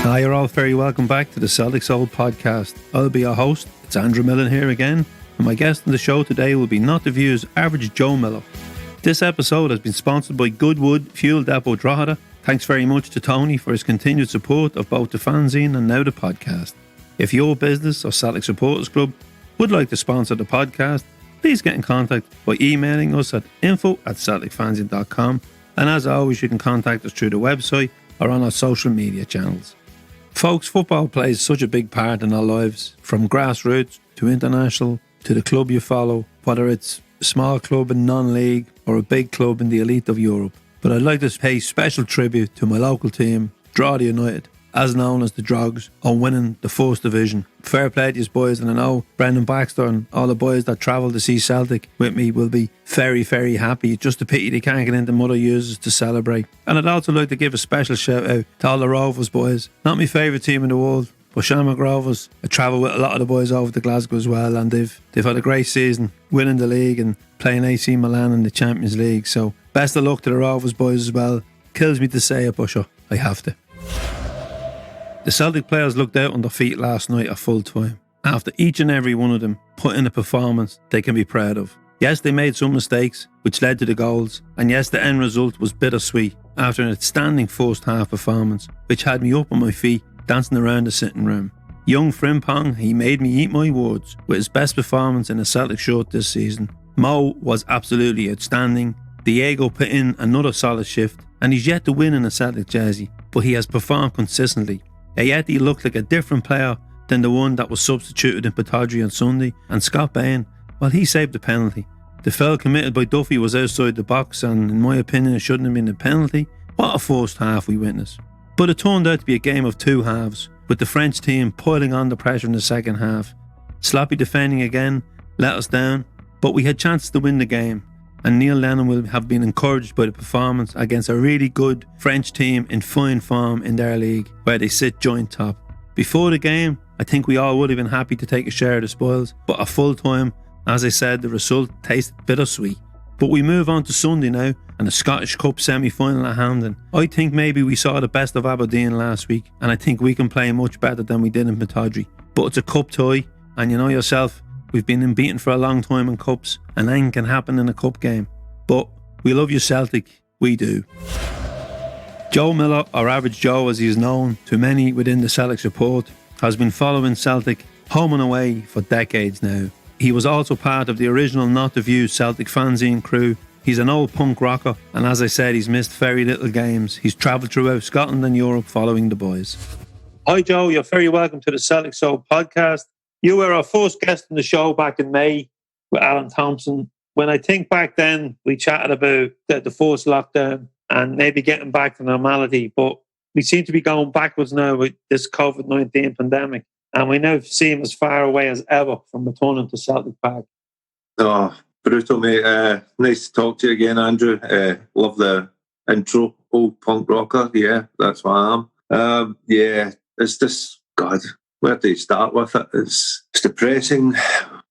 Hi, you're all very welcome back to the Celtic Soul podcast. I'll be your host. It's Andrew Milne here again, and my guest on the show today will be Not The View's average Joe Miller. This episode has been sponsored by Goodwood Fuel Depot Drogheda. Thanks very much to Tony for his continued support of both the fanzine and now the podcast. If your business or Celtic Supporters Club would like to sponsor the podcast, please get in contact by emailing us at info@celticfanzine.com, and as always, you can contact us through the website or on our social media channels. Folks, football plays such a big part in our lives, from grassroots to international to the club you follow, whether it's a small club in non-league or a big club in the elite of Europe. But I'd like to pay special tribute to my local team, Drogheda United, as known as the Drogs, on winning the first division. Fair play to you boys, and I know Brendan Baxter and all the boys that travel to see Celtic with me will be very, very happy. Just a pity they can't get into Mother Users to celebrate. And I'd also like to give a special shout out to all the Rovers boys. Not my favourite team in the world, but Shamrock Rovers. I travel with a lot of the boys over to Glasgow as well, and they've had a great season, winning the league and playing AC Milan in the Champions League. So best of luck to the Rovers boys as well. Kills me to say it, but sure, I have to. The Celtic players looked out on their feet last night at full time, after each and every one of them put in a performance they can be proud of. Yes, they made some mistakes, which led to the goals, and yes, the end result was bittersweet after an outstanding first half performance, which had me up on my feet, dancing around the sitting room. Young Frimpong, he made me eat my words with his best performance in a Celtic shirt this season. Mo was absolutely outstanding. Diego put in another solid shift, and he's yet to win in a Celtic jersey, but he has performed consistently. Yet he looked like a different player than the one that was substituted in Pittodrie on Sunday, and Scott Bain, well, he saved the penalty. The foul committed by Duffy was outside the box, and in my opinion it shouldn't have been a penalty. What a first half we witnessed. But it turned out to be a game of two halves, with the French team piling on the pressure in the second half. Sloppy defending again let us down, but we had chances to win the game, and Neil Lennon will have been encouraged by the performance against a really good French team in fine form in their league, where they sit joint top. Before the game, I think we all would have been happy to take a share of the spoils, but at full time, as I said, the result tasted bittersweet. But we move on to Sunday now, and the Scottish Cup semi-final at Hampden. I think maybe we saw the best of Aberdeen last week, and I think we can play much better than we did in Pittodrie. But it's a cup tie, and you know yourself, we've been unbeaten for a long time in cups, and anything can happen in a cup game. But we love you, Celtic. We do. Joe Miller, or Average Joe as he is known to many within the Celtic support, has been following Celtic home and away for decades now. He was also part of the original Not The View Celtic fanzine crew. He's an old punk rocker, and as I said, he's missed very little games. He's travelled throughout Scotland and Europe following the boys. Hi Joe, you're very welcome to the Celtic Soul podcast. You were our first guest on the show back in May with Alan Thompson. When I think back then, we chatted about the first lockdown and maybe getting back to normality, but we seem to be going backwards now with this COVID-19 pandemic, and we now seem as far away as ever from returning to Celtic Park. Oh, brutal, mate. Nice to talk to you again, Andrew. Love the intro. Old punk rocker. Yeah, that's what I am. Yeah, it's just, God, where do you start with it? It's depressing.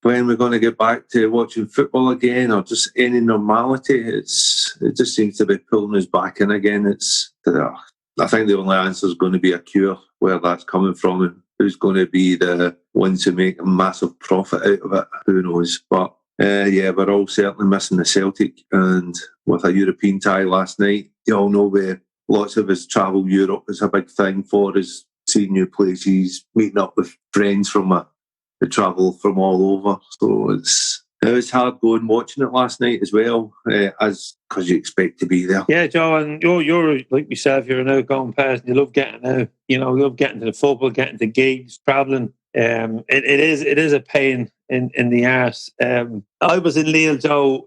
When we're going to get back to watching football again, or just any normality, it just seems to be pulling us back in again. I think the only answer is going to be a cure. Where that's coming from and who's going to be the ones who make a massive profit out of it, who knows? But yeah, we're all certainly missing the Celtic, and with a European tie last night, you all know where lots of us travel Europe is a big thing for us. Seeing new places, meeting up with friends from the travel from all over. So it was hard going watching it last night as well, as because you expect to be there. Yeah, Joe, and you're like myself. You're an outgoing person. You love getting out. You love getting to the football, getting to gigs, travelling. It is a pain in the arse. I was in Lille, Joe,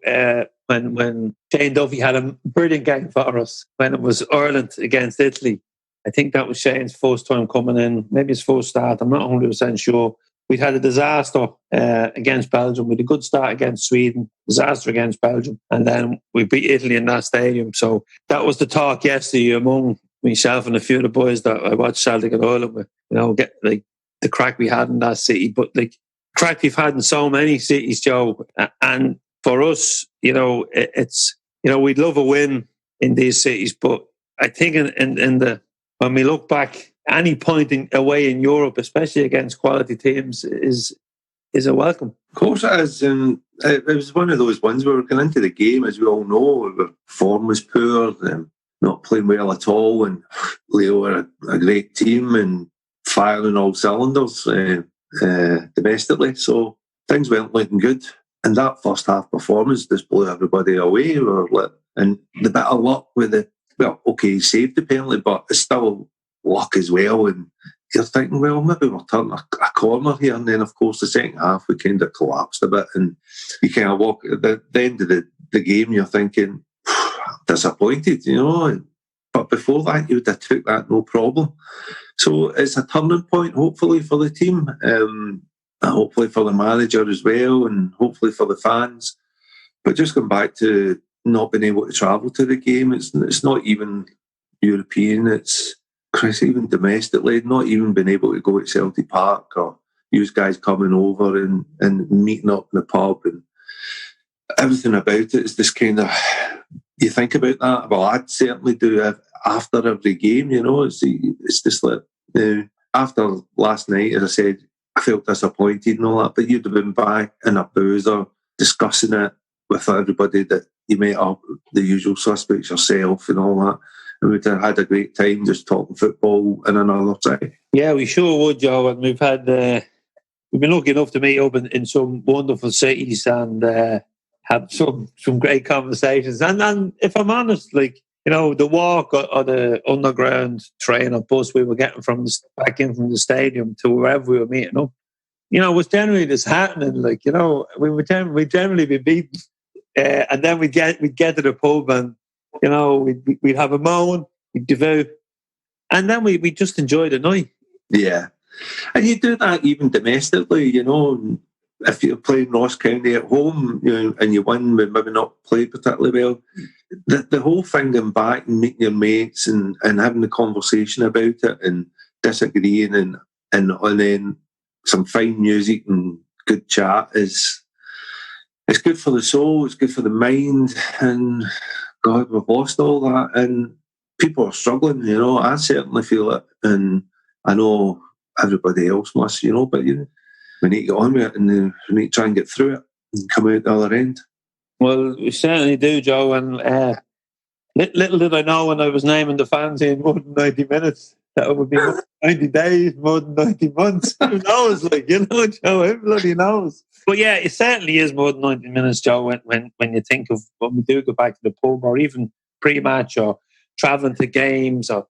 when Shane Duffy had a brilliant game for us when it was Ireland against Italy. I think that was Shane's first time coming in, maybe his first start. I'm not 100% sure. We'd had a disaster against Belgium. We had a good start against Sweden, disaster against Belgium, and then we beat Italy in that stadium. So that was the talk yesterday among myself and a few of the boys that I watched Celtic and Ireland with. Get like the crack we had in that city, but like crack we've had in so many cities, Joe. And for us, it's we'd love a win in these cities, but I think in the when we look back any point away in Europe, especially against quality teams, is a welcome. Of course it is, and it was one of those ones where we were going into the game, as we all know, the form was poor, not playing well at all, and Lille were a great team and firing all cylinders domestically, so things weren't looking good. And that first half performance just blew everybody away. And the bit of luck with he saved the penalty, but it's still luck as well. And you're thinking, well, maybe we're turning a corner here. And then, of course, the second half, we kind of collapsed a bit. And you kind of walk at the end of the game, you're thinking, disappointed, But before that, you would have took that no problem. So it's a turning point, hopefully, for the team. Hopefully for the manager as well, and hopefully for the fans. But just going back to not being able to travel to the game, it's not even European, it's even domestically, not even being able to go to Celtic Park or use guys coming over and meeting up in the pub, and everything about it is just kind of, you think about that. Well, I'd certainly do after every game, it's just like, after last night, as I said, I felt disappointed and all that, but you'd have been back in a boozer discussing it with everybody that you met up, the usual suspects, yourself and all that, and we'd have had a great time just talking football in another city. Yeah, we sure would, Joe, and we've been lucky enough to meet up in some wonderful cities and have some great conversations. And if I'm honest, the walk or the underground train or bus we were getting back in from the stadium to wherever we were meeting up, was generally disheartening. We'd generally be beaten, and then we'd get to the pub and we'd have a moan, we'd devout, and then we just enjoy the night. Yeah, and you do that even domestically. If you're playing Ross County at home, and you win, but maybe not played particularly well, the whole thing going back and meeting your mates and having the conversation about it and disagreeing and then some fine music and good chat it's good for the soul, it's good for the mind, and God, we've lost all that and people are struggling, I certainly feel it, and I know everybody else must, but we need to get on with it, and we need to try and get through it and come out the other end. Well, we certainly do, Joe. And little did I know when I was naming the fans in more than 90 minutes that it would be more than 90 days, more than 90 months. Who knows? Joe, everybody knows. But yeah, it certainly is more than 90 minutes, Joe, when you think of when we do go back to the pub or even pre-match or travelling to games or,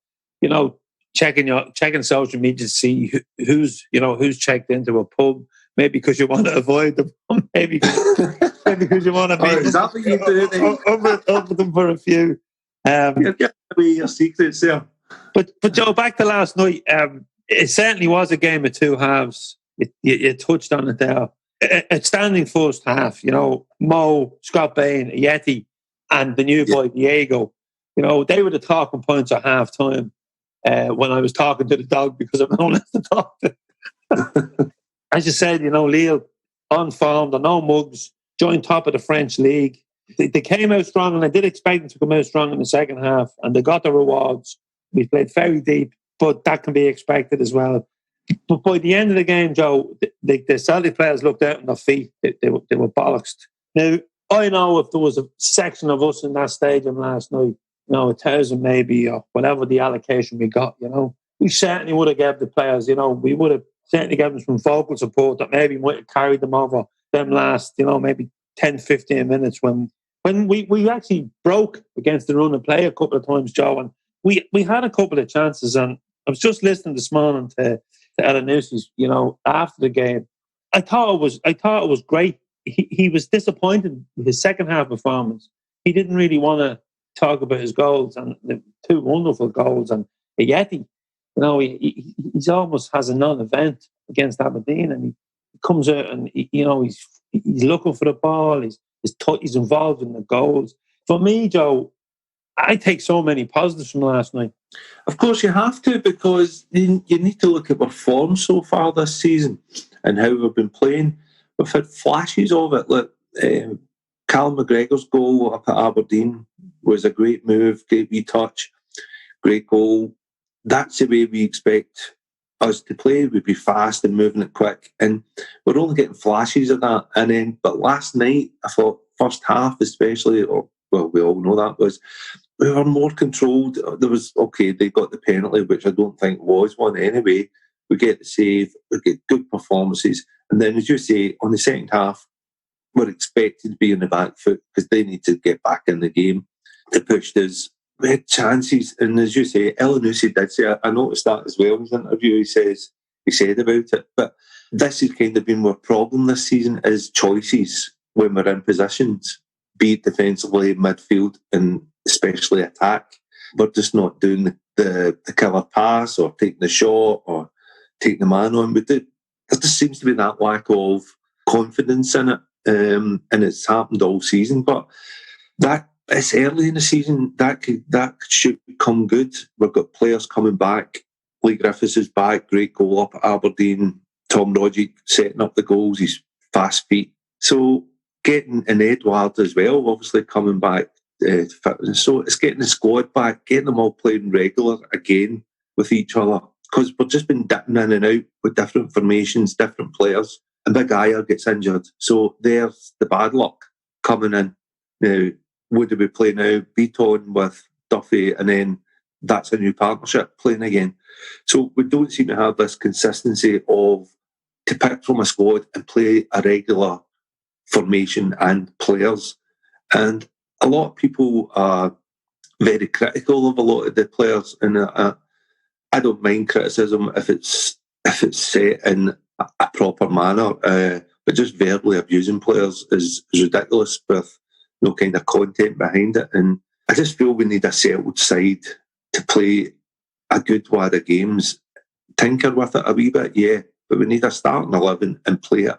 checking social media to see who's checked into a pub, maybe because you want to avoid them, maybe because you want to meet is that what you do over them for a few. You're giving away your secrets there. But Joe, back to last night, it certainly was a game of two halves. You touched on it there. Outstanding first half, Mo, Scott Bain, Yeti, and the new boy, Diego. They were the talking points at half time. When I was talking to the dog because I'm not allowed to talk to. As you said, Lille, on form, they're no mugs, joined top of the French league. They came out strong, and I did expect them to come out strong in the second half, and they got the rewards. We played very deep, but that can be expected as well. But by the end of the game, Joe, the Celtic players looked out on their feet. They were bollocksed. Now, I know if there was a section of us in that stadium last night, 1,000 maybe, or whatever the allocation we got, we certainly would have given the players, we would have certainly given them some vocal support that maybe might have carried them over them last, maybe 10, 15 minutes when we actually broke against the run and play a couple of times, Joe, and we had a couple of chances. And I was just listening this morning to Elanusi's, after the game. I thought it was great. He was disappointed with his second half performance. He didn't really want to talk about his goals, and the two wonderful goals. And Yeti, he's almost has a non-event against Aberdeen, and he comes out and he's looking for the ball. He's involved in the goals. For me, Joe, I take so many positives from last night. Of course, you have to, because you need to look at our form so far this season and how we've been playing. We've had flashes of it. Like Callum McGregor's goal up at Aberdeen was a great move, great wee touch, great goal. that's the way we expect us to play. We'd be fast and moving it quick, and we're only getting flashes of that. And then, but last night, I thought first half especially, or well, we all know that was we were more controlled. There was they got the penalty, which I don't think was one anyway. We get the save, we get good performances, and then as you say, on the second half, we're expected to be on the back foot because they need to get back in the game to push this. We had chances, and as you say, Elanusi did say, I noticed that as well in his interview, he said about it, but this has kind of been our problem this season is choices when we're in positions, be it defensively, midfield, and especially attack. We're just not doing the killer pass or taking the shot or taking the man on. But there just seems to be that lack of confidence in it, and it's happened all season, but that it's early in the season. That should come good. We've got players coming back. Lee Griffiths is back. Great goal up at Aberdeen. Tom Rogic setting up the goals. He's fast feet. So getting an Edward as well, obviously coming back. So it's getting the squad back, getting them all playing regular again with each other. Because we've just been dipping in and out with different formations, different players. And Big Ayer gets injured. So there's the bad luck coming in. Now, what do we play now? Beaton with Duffy, and then that's a new partnership playing again. So we don't seem to have this consistency of to pick from a squad and play a regular formation and players. And a lot of people are very critical of a lot of the players, and I don't mind criticism if it's set in a proper manner, but just verbally abusing players is ridiculous with no kind of content behind it. And I just feel we need a settled side to play a good wad of games. Tinker with it a wee bit, yeah, but we need a starting 11 and play it.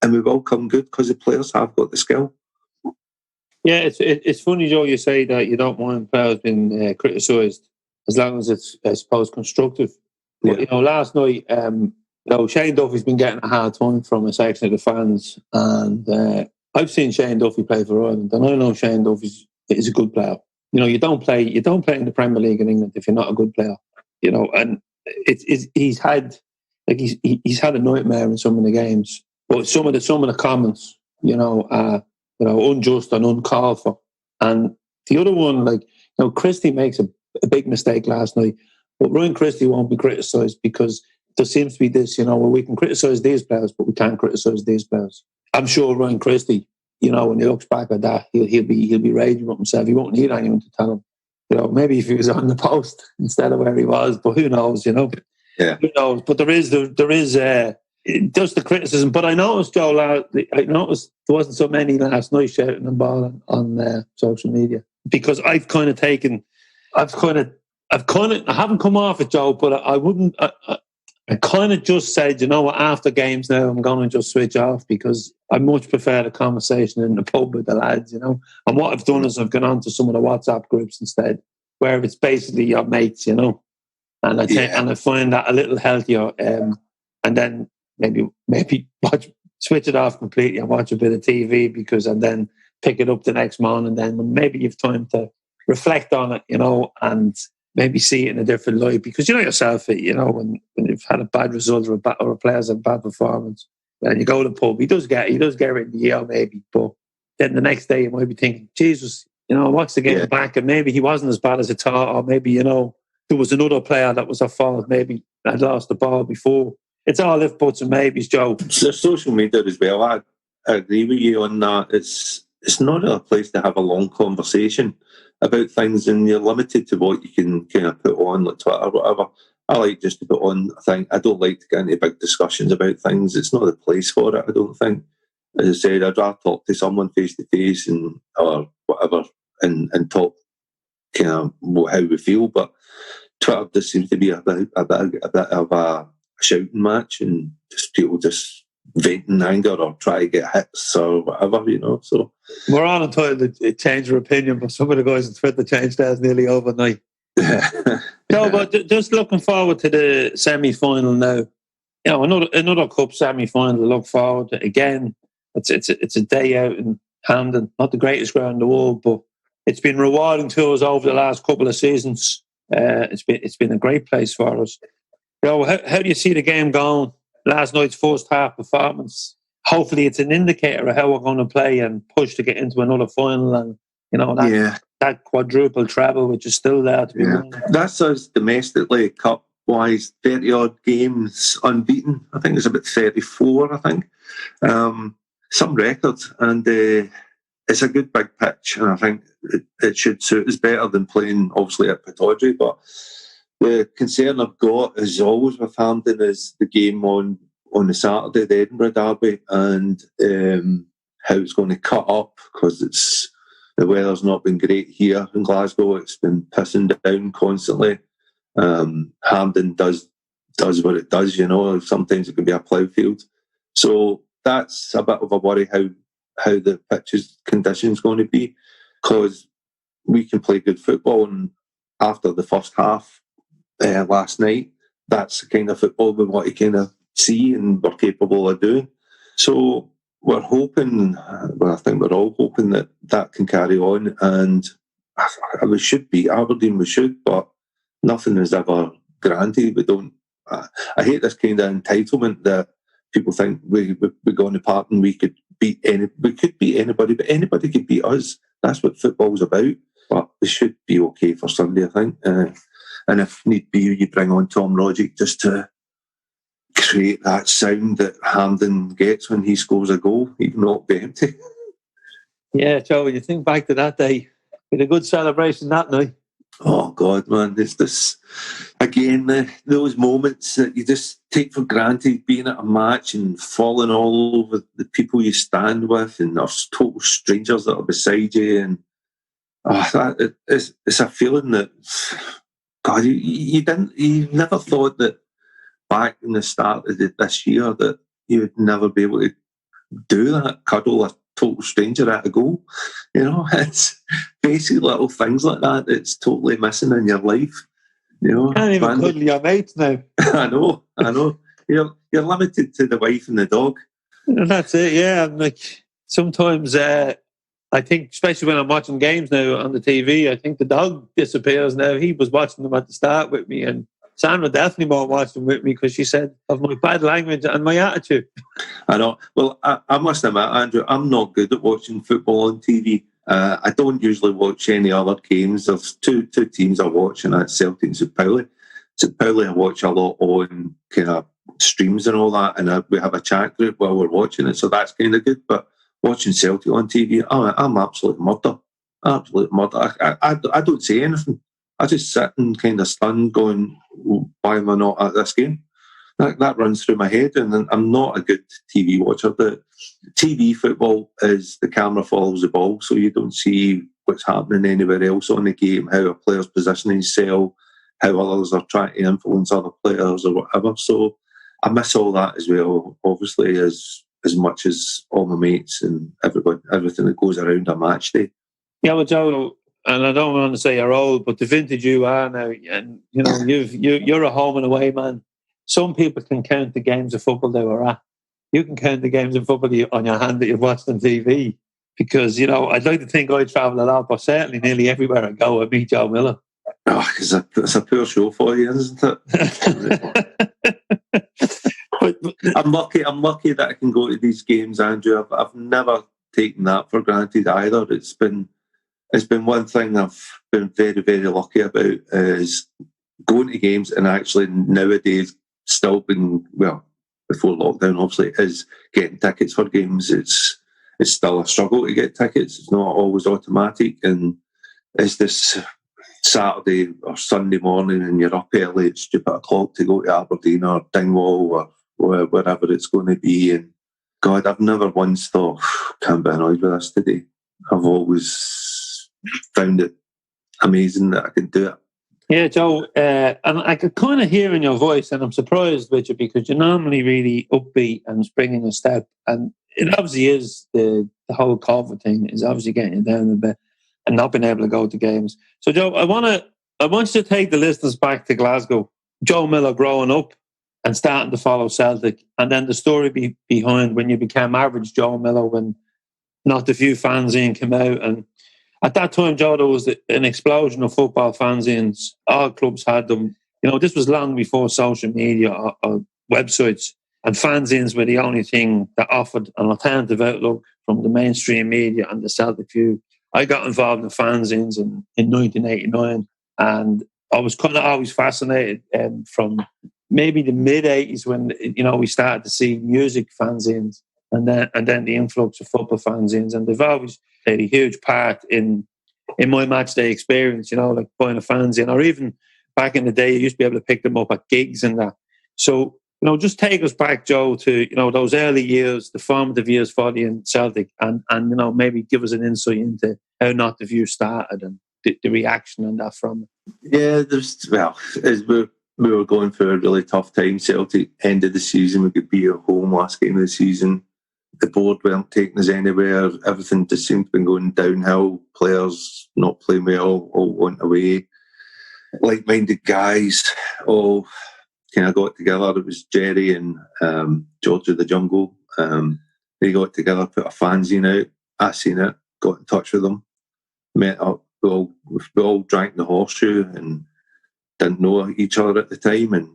And we will come good because the players have got the skill. Yeah, it's funny, Joe, you say that you don't mind players being criticised as long as it's, I suppose, constructive. But, last night, Shane Duffy's been getting a hard time from a section of the fans, and I've seen Shane Duffy play for Ireland, and I know Shane Duffy is a good player. You don't play in the Premier League in England if you're not a good player. And he's had a nightmare in some of the games, but some of the comments, are unjust and uncalled for. And the other one, Christie makes a big mistake last night, but Ryan Christie won't be criticised because there seems to be this, where we can criticise these players, but we can't criticise these players. I'm sure Ryan Christie, when he looks back at that, he'll be raging with himself. He won't need anyone to tell him. Maybe if he was on the post instead of where he was, but who knows? Yeah. Who knows? But there is just the criticism. But I noticed, Joe, there wasn't so many last night shouting the ball on social media because I haven't come off it, Joe, but I wouldn't. I kind of just said, after games now, I'm going to just switch off because I much prefer the conversation in the pub with the lads, And what I've done is I've gone on to some of the WhatsApp groups instead, where it's basically your mates, And I find that a little healthier. And then maybe switch it off completely and watch a bit of TV and then pick it up the next morning. And then when maybe you've time to reflect on it, and maybe see it in a different light because yourself, when you've had a bad result or a player's a bad performance, and you go to the pub, he does get it in the ear maybe, but then the next day you might be thinking, Jesus, watch the game back, and maybe he wasn't as bad as I thought, or maybe there was another player that was at fault, maybe had lost the ball before. It's all if buts and maybes, Joe. So social media as well. I agree with you on that. It's not a place to have a long conversation about things, and you're limited to what you can kind of put on, like Twitter or whatever. I like just to put on a thing. I don't like to get into big discussions about things. It's not the place for it, I don't think. As I said, I'd rather talk to someone face to face or whatever and talk kind of how we feel. But Twitter just seems to be a bit of a shouting match, and just people just venting anger or try to get hits or whatever, So we're all entitled to change your opinion, but some of the guys on Twitter changed theirs nearly overnight. No, but just looking forward to the semi-final now. Another cup semi-final to look forward to. Again, it's a day out in Hampden, not the greatest ground in the world, but it's been rewarding to us over the last couple of seasons. It's been a great place for us. How do you see the game going? Last night's first half performance. Hopefully, it's an indicator of how we're going to play and push to get into another final. And that quadruple treble, which is still there to be won. That's us domestically, cup wise, 30 odd games unbeaten. I think it's about 34. I think some records, and it's a good big pitch, and I think it should suit us better than playing obviously at Pittodrie. But the concern I've got, as always with Hampden, is the game on the Saturday, the Edinburgh Derby, and how it's going to cut up, because the weather's not been great here in Glasgow. It's been pissing down constantly. Hampden does what it does, sometimes it can be a plough field. So that's a bit of a worry how the pitch's condition's going to be, because we can play good football, and after the first half last night, that's the kind of football we want to kind of see and we're capable of doing. So we're hoping, I think we're all hoping that can carry on, and we should beat Aberdeen, but nothing is ever granted. We don't. I hate this kind of entitlement that people think we go on the park and we could beat anybody, but anybody could beat us. That's what football's about. But we should be okay for Sunday, I think. And if need be, you bring on Tom Rodgick just to create that sound that Hampden gets when he scores a goal. He can not be empty. Yeah, Joe, when you think back to that day, with a good celebration that night. Oh, God, man. It's this, again, those moments that you just take for granted, being at a match and falling all over the people you stand with, and there's total strangers that are beside you. And it's a feeling that, God, you never thought that back in the start of this year that you would never be able to do that, cuddle a total stranger at a goal. It's basic little things like that that's totally missing in your life. You can't even cuddle your mates now. I know. You're limited to the wife and the dog. And that's it, yeah. And sometimes I think, especially when I'm watching games now on the TV, I think the dog disappears now. He was watching them at the start with me, and Sandra definitely won't watch them with me because she said of my bad language and my attitude. I know. Well, I must admit, Andrew, I'm not good at watching football on TV. I don't usually watch any other games. There's two teams I watch, and that's Celtic and St Pauli. St Pauli I watch a lot on kind of streams and all that, and we have a chat group while we're watching it, so that's kind of good. But watching Celtic on TV, I'm absolute murder. Absolute murder. I don't say anything. I just sit and kind of stunned going, why am I not at this game? That runs through my head, and I'm not a good TV watcher. The TV football is the camera follows the ball, so you don't see what's happening anywhere else on the game, how a player's positioning himself, how others are trying to influence other players or whatever. So I miss all that as well, obviously, as much as all my mates and everything that goes around a match day. Yeah, well, Joe, and I don't want to say you're old, but the vintage you are now, and you're a home and away man. Some people can count the games of football they were at. You can count the games of football on your hand that you've watched on TV, because I'd like to think I travel a lot, but certainly nearly everywhere I go, I meet Joe Miller. Oh, it's a poor show for you, isn't it? I'm lucky that I can go to these games, Andrew. I've never taken that for granted either. It's been one thing I've been very, very lucky about, is going to games, and actually nowadays still been, before lockdown obviously, is getting tickets for games. It's still a struggle to get tickets. It's not always automatic, and it's this Saturday or Sunday morning and you're up early at stupid o'clock to go to Aberdeen or Dingwall or wherever it's going to be. And God, I've never once thought, can't be annoyed with this today. I've always found it amazing that I can do it. Yeah, Joe, and I could kind of hear in your voice, and I'm surprised with you, because you're normally really upbeat and springing a step, and it obviously is the whole COVID thing is obviously getting you down a bit and not being able to go to games. So, Joe, I want you to take the listeners back to Glasgow. Joe Miller growing up and starting to follow Celtic, and then the story behind when you became average Joe Miller, when not a few fans in came out. And at that time, Joe, there was an explosion of football fanzines. All clubs had them. This was long before social media or websites. And fanzines were the only thing that offered an alternative outlook from the mainstream media and the Celtic view. I got involved in fanzines in 1989, and I was kind of always fascinated from maybe the mid-'80s when we started to see music fanzines, and then the influx of football fanzines, and they've always played a huge part in my match day experience. Like buying a fanzine, or even back in the day, you used to be able to pick them up at gigs and that. So just take us back, Joe, to those early years, the formative years for you in Celtic, and maybe give us an insight into how Not the View started and the reaction and that from it. Yeah, as we were going through a really tough time. Celtic end of the season, we could be at home last game of the season. The board weren't taking us anywhere. Everything just seemed to be going downhill. Players not playing well, all went away. Like-minded guys all kind of got together. It was Jerry and George of the Jungle. They got together, put a fanzine out. I seen it, got in touch with them, met up. We all drank the horseshoe and didn't know each other at the time, and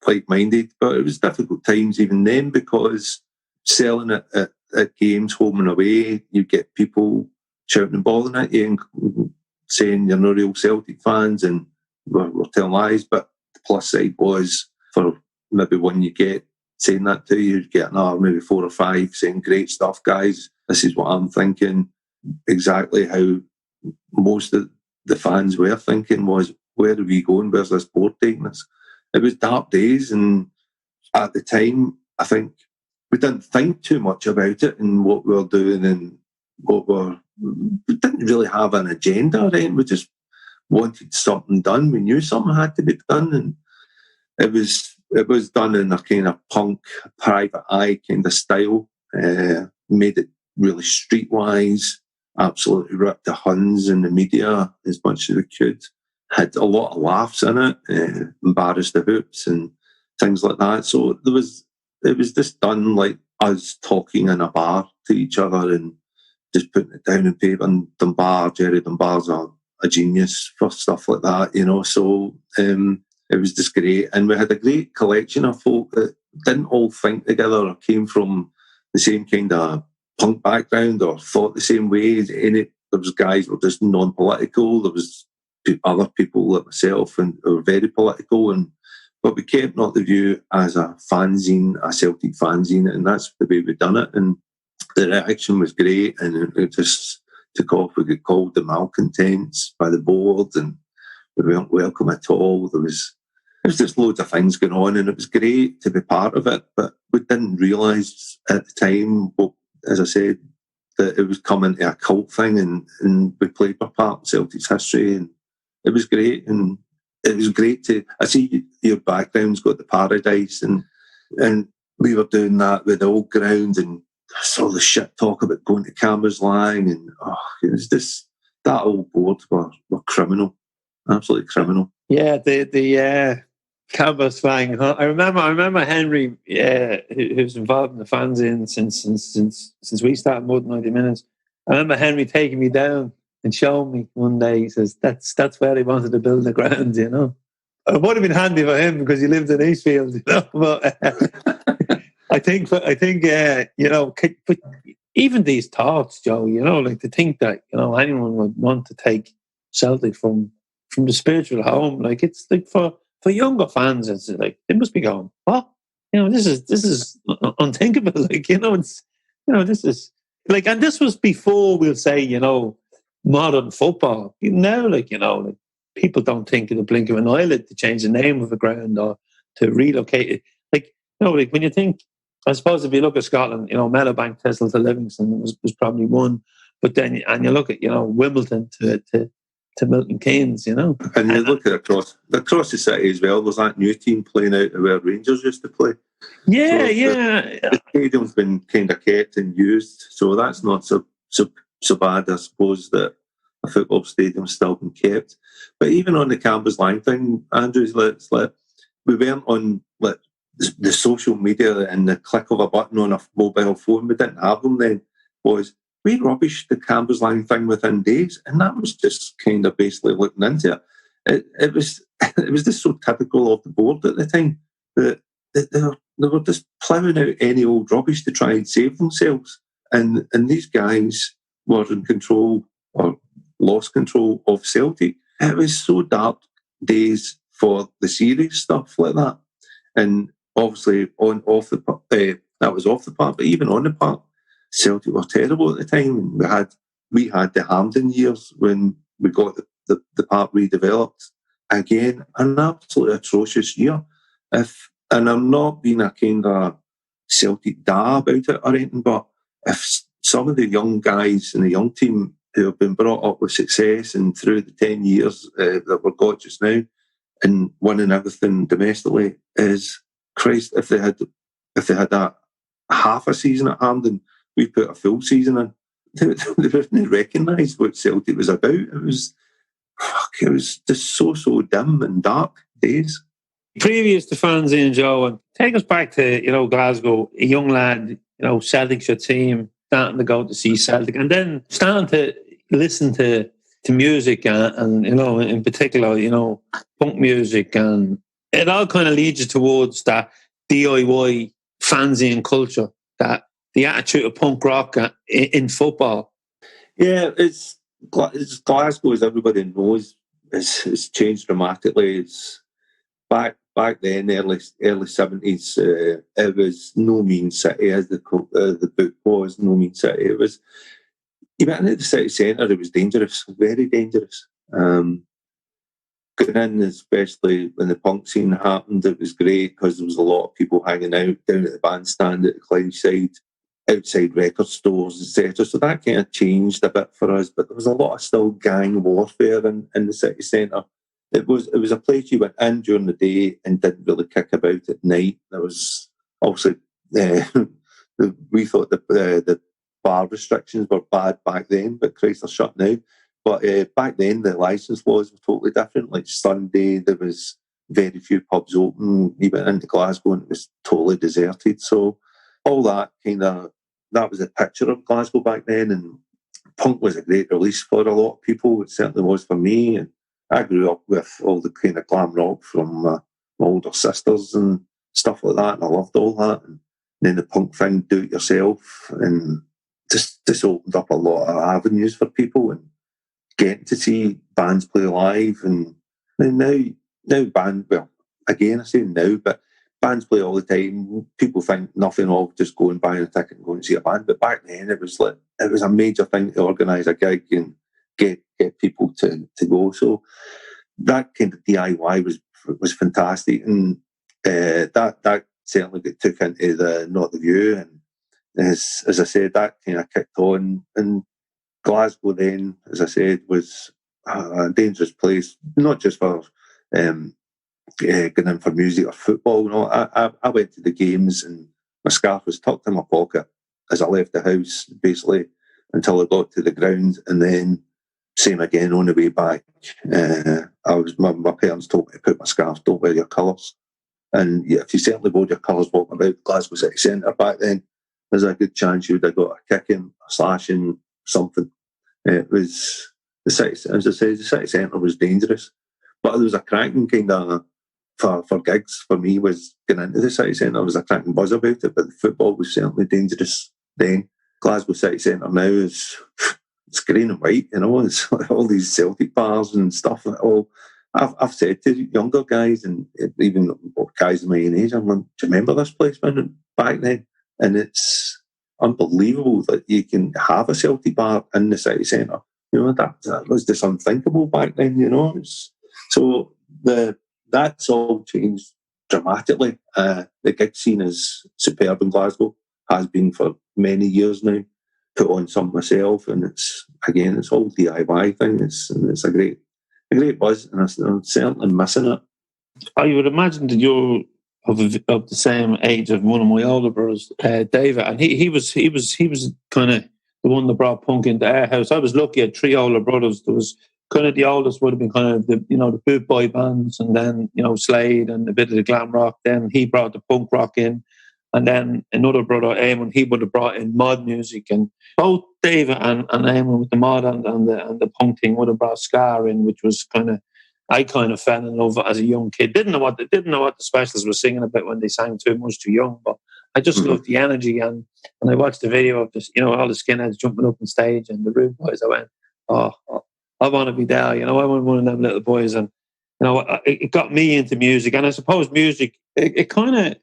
like-minded. But it was difficult times even then, because selling it at games, home and away, you get people shouting and bawling at you and saying you're not real Celtic fans, and we're telling lies. But the plus side was, for maybe one you get saying that to you, you'd get another maybe 4 or 5 saying, great stuff, guys. This is what I'm thinking. Exactly how most of the fans were thinking was, where are we going? Where's this board taking us? It was dark days, and at the time, I think we didn't think too much about it and what we were doing, and we didn't really have an agenda, right? We just wanted something done. We knew something had to be done, and it was done in a kind of punk, private eye kind of style. Made it really streetwise. Absolutely ripped the Huns in the media as much as we could. Had a lot of laughs in it, embarrassed the hoops and things like that. So it was just done like us talking in a bar to each other and just putting it down in paper. And Jerry Dunbar's a genius for stuff like that, So it was just great. And we had a great collection of folk that didn't all think together or came from the same kind of punk background or thought the same way. There was guys who were just non-political. There was other people like myself and who were very political, but we kept Not the View as a fanzine, a Celtic fanzine, and that's the way we done it. And the reaction was great, and it just took off. We got called the malcontents by the board, and we weren't welcome at all. There was just loads of things going on, and it was great to be part of it. But we didn't realise at the time, as I said, that it was coming to a cult thing, and we played our part in Celtic's history, and it was great. And it was great I see your background's got the Paradise, and we were doing that with the old ground, and I saw the shit talk about going to Cambuslang, and it was just, that old board were criminal, absolutely criminal. Yeah, the Cambuslang. I remember Henry, who's involved in the fanzine since we started more than 90 minutes. I remember Henry taking me down and showing me one day. He says, that's where they wanted to build the ground, It would have been handy for him because he lived in Eastfield, But I think, but even these thoughts, Joe, like to think that, anyone would want to take Celtic from the spiritual home, like it's like for younger fans, it's like they must be going, what? This is unthinkable. Like, this is like, and this was before, we'll say, modern football. Now, like people don't think in the blink of an eyelid to change the name of a ground or to relocate it. Like, like when you think, I suppose if you look at Scotland, Meadowbank, Thistle to Livingston was probably one, but then, and you look at, Wimbledon to Milton Keynes, And you look at across the city as well, there's that new team playing out where Rangers used to play. Yeah, so the stadium's been kind of kept and used, so that's not so bad, I suppose, that a football stadium's still been kept. But even on the Cambuslang thing, Andrews, we weren't on the social media and the click of a button on a mobile phone. We didn't have them then. Was we rubbished the Cambuslang thing within days, and that was just kind of basically looking into it. It was it was just so typical of the board at the time that they were just ploughing out any old rubbish to try and save themselves, and these guys were in control or lost control of Celtic. It was so dark days for the serious stuff like that, and obviously on off the that was off the park, but even on the park, Celtic were terrible at the time. We had the Hampden years when we got the park redeveloped. Again, an absolutely atrocious year. And I'm not being a kind of Celtic da about it or anything, but if some of the young guys in the young team who have been brought up with success and through the 10 years that we've got just now and winning everything domestically, is Christ, if they had that half a season at Hampden, we put a full season in. They wouldn't recognise what Celtic was about. It was just so dim and dark days. Previous to Fancy and Joe, and take us back to Glasgow, a young lad, Celtic's your team, starting to go to see Celtic, and then starting to listen to music and in particular, punk music, and it all kind of leads you towards that DIY fanzine culture, that the attitude of punk rock in football. Yeah, it's Glasgow, as everybody knows, it's changed dramatically. It's back then, early 70s. It was no mean city, as the book was. No mean city. It was. You went into the city centre. It was dangerous, very dangerous. Going in, especially when the punk scene happened, it was great because there was a lot of people hanging out down at the bandstand at the Clydeside, outside record stores, etc. So that kind of changed a bit for us, but there was a lot of still gang warfare in the city centre. It was a place you went in during the day and didn't really kick about at night. There was obviously we thought the bar restrictions were bad back then, but Christ, they're shut now. But back then, the licence laws were totally different. Like Sunday, there was very few pubs open. You went into Glasgow and it was totally deserted. So all that that was a picture of Glasgow back then. And punk was a great release for a lot of people. It certainly was for me. And I grew up with all the kind of glam rock from my older sisters and stuff like that. And I loved all that. And then the punk thing, do it yourself. And just opened up a lot of avenues for people. And getting to see bands play live, and now again I say now, but bands play all the time. People think nothing of just go and buy a ticket and go and see a band, but back then it was a major thing to organise a gig and get people to go. So that kind of DIY was fantastic, and that certainly got took into the Not the View, and as I said, that kind of kicked on. And Glasgow then, as I said, was a dangerous place, not just for going in for music or football. No, I went to the games and my scarf was tucked in my pocket as I left the house, basically, until I got to the ground, and then same again on the way back. My parents told me to put my scarf, don't wear your colours. And yeah, if you certainly wore your colours walking about Glasgow city centre back then, there's a good chance you would have got a kicking, a slashing, something. It was the city, as I said, the city centre was dangerous, but there was a cracking kind of for gigs for me was getting into the city centre. There was a cracking buzz about it, but the football was certainly dangerous then. Glasgow city centre now it's green and white, it's all these Celtic bars and stuff. I've said to younger guys and even guys of my own age, I'm like, do you remember this place back then? And it's unbelievable that you can have a Celtic bar in the city centre. That was just unthinkable back then, So that's all changed dramatically. The gig scene is superb in Glasgow, has been for many years now. Put on some myself, and it's all DIY thing. It's a great buzz, and I'm certainly missing it. I would imagine that you're of the same age of one of my older brothers, David, and he was kind of the one that brought punk into our house. I was lucky, I had three older brothers. There was kind of the oldest would have been kind of the boot boy bands, and then Slade and a bit of the glam rock. Then he brought the punk rock in, And then another brother, Eamon, he would have brought in mod music, and both David and Eamon with the mod and the punk thing would have brought ska in, which was I kind of fell in love as a young kid. Didn't know what the Specials were singing about when they sang too much too young, but I just loved the energy. And when I watched the video of this, all the skinheads jumping up on stage and the Rude Boys, I went, oh, I want to be there. I want one of them little boys. And it got me into music. And I suppose music, it kind of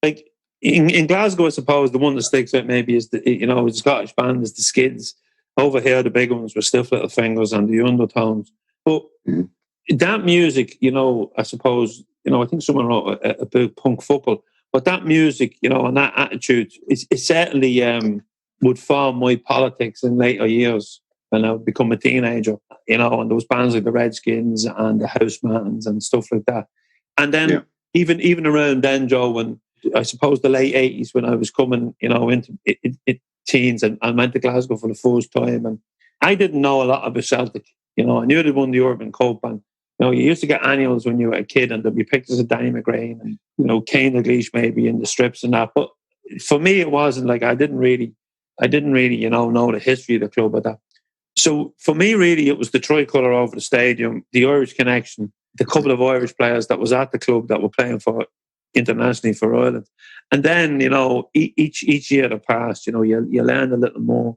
like in Glasgow, I suppose the one that sticks out maybe is the Scottish band is the Skids. Over here, the big ones were Stiff Little Fingers and the Undertones. But that music, I suppose, I think someone wrote a book, Punk Football, but that music, and that attitude, it certainly would form my politics in later years when I would become a teenager, and those bands like the Redskins and the Housemans and stuff like that. And then even around then, Joe, when I suppose the late 80s, when I was coming, into teens and I went to Glasgow for the first time, and I didn't know a lot about Celtic. I knew they won the Urban Cup, and you used to get annuals when you were a kid, and there'd be pictures of Danny McGrain and Kane Dalglish maybe in the strips and that. But for me, it wasn't like I didn't really know the history of the club at that. So for me, really, it was the tricolour over the stadium, the Irish connection, the couple of Irish players that was at the club that were playing for internationally for Ireland, and then each year that passed, you learn a little more.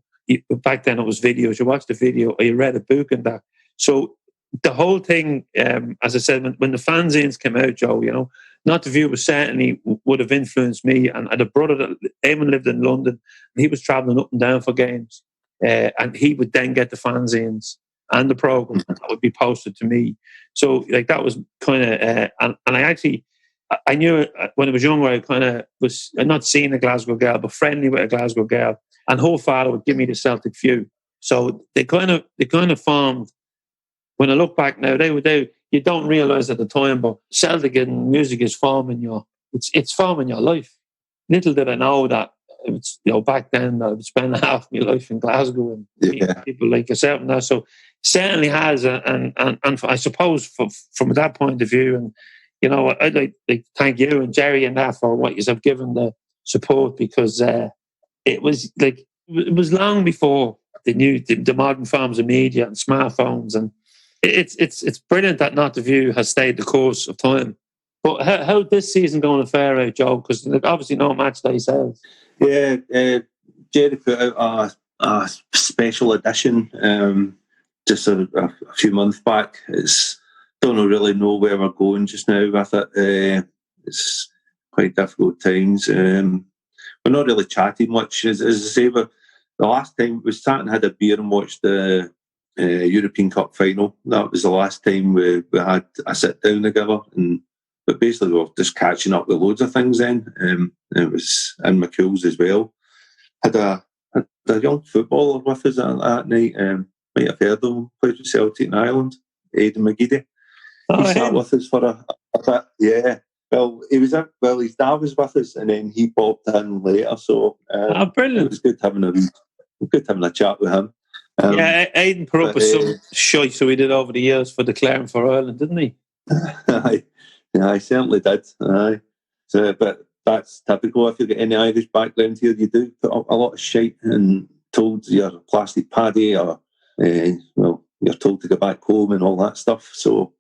Back then, it was videos. You watched the video, or you read a book, and that. So the whole thing, as I said, when the fanzines came out, Joe, Not the View was certainly would have influenced me. And a brother that Eamon lived in London, and he was travelling up and down for games, and he would then get the fanzines and the program that would be posted to me. So like that was kind of, and I knew when I was younger, I kind of was not seeing a Glasgow girl, but friendly with a Glasgow girl, and her father would give me the Celtic View. So they kind of formed. When I look back now, you don't realise at the time, but Celtic and music is forming it's forming your life. Little did I know that it's back then I would spend half my life in Glasgow and meeting people like yourself and that. So certainly has, and I suppose from that point of view, and I'd like to thank you and Jerry and that for what you have given the support, because it was long before the modern forms of media and smartphones, and it's brilliant that Not the View has stayed the course of time. But how this season going to fare out, Joe? Because obviously no match day sales. Yeah, Jerry put out a special edition just a few months back. Don't really know where we're going just now with it. It's quite difficult times. We're not really chatting much. As I say, the last time we sat and had a beer and watched the European Cup final. That was the last time we had a sit down together, but basically we were just catching up with loads of things then. It was in McCool's as well. Had a young footballer with us that night. Might have heard of him. Played with Celtic in Ireland. Aidan McGeady. He sat with us for a bit. Yeah. Well, his dad was with us, and then he popped in later. So brilliant! It was good having a chat with him. Aidan put up with some shite, so he did over the years for declaring for Ireland, didn't he? I certainly did. So, but that's typical. If you get any Irish background here, you do put up a lot of shite and told you're plastic paddy, or you're told to go back home and all that stuff. So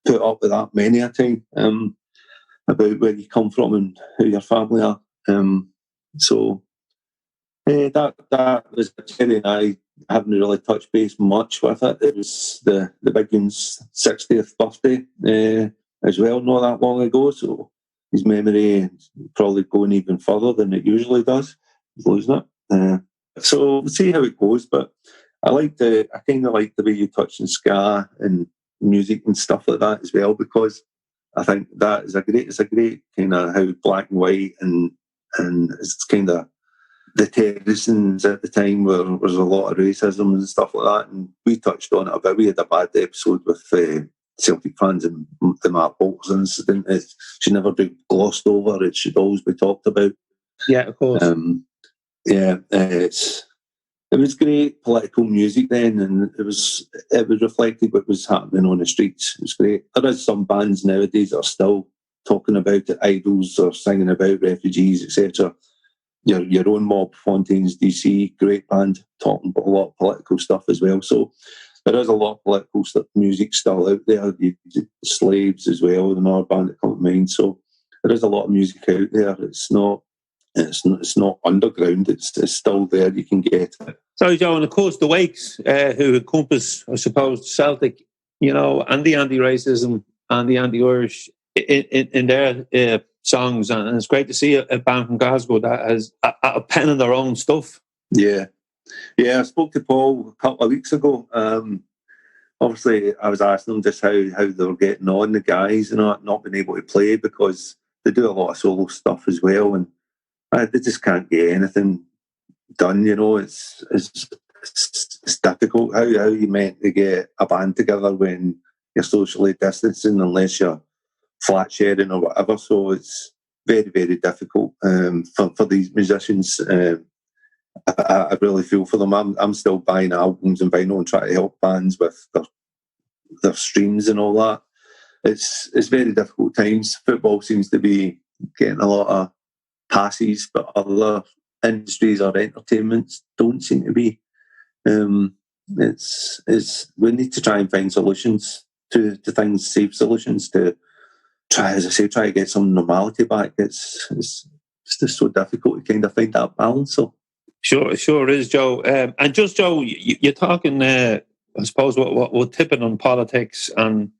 put up with that many a time about where you come from and who your family are. That was Jerry and I haven't really touched base much with it. It was the big one's 60th birthday as well, not that long ago. So his memory is probably going even further than it usually does. He's losing it. So we'll see how it goes. But I kind of like the way you touch on ska and music and stuff like that as well, because I think that is it's a great kind of how black and white and it's kind of the terrorisms at the time where there was a lot of racism and stuff like that, and we touched on it a bit. We had a bad episode with Celtic fans and the Mark Bolters incident. It should never be glossed over. It should always be talked about. Yeah, of course. It was great political music then, and it was reflected what was happening on the streets. It was great. There is some bands nowadays that are still talking about idols or singing about refugees, etc. Your own Mob, Fontaines DC, great band, talking about a lot of political stuff as well. So there is a lot of political stuff, music still out there. Slaves as well, another band that comes to mind. So there is a lot of music out there. It's not underground. It's still there. You can get it. Sorry, Joe, and of course the Wakes, who encompass, I suppose, Celtic, and the anti-racism and the anti-Irish in their songs, and it's great to see a band from Glasgow that has a pen in their own stuff. Yeah. I spoke to Paul a couple of weeks ago. Obviously, I was asking them just how they were getting on, the guys, not being able to play because they do a lot of solo stuff as well, and they just can't get anything done. It's difficult. How you meant to get a band together when you're socially distancing unless you're flat sharing or whatever. So it's very, very difficult for these musicians. I really feel for them. I'm still buying albums and vinyl and trying to help bands with their streams and all that. It's very difficult times. Football seems to be getting a lot of passes, but other industries or entertainments don't seem to be. We need to try and find solutions to things, safe solutions to try to get some normality back. It's just so difficult to kind of find that balance. So. Sure is, Joe. And just, Joe, you're talking, I suppose, what we're tipping on politics and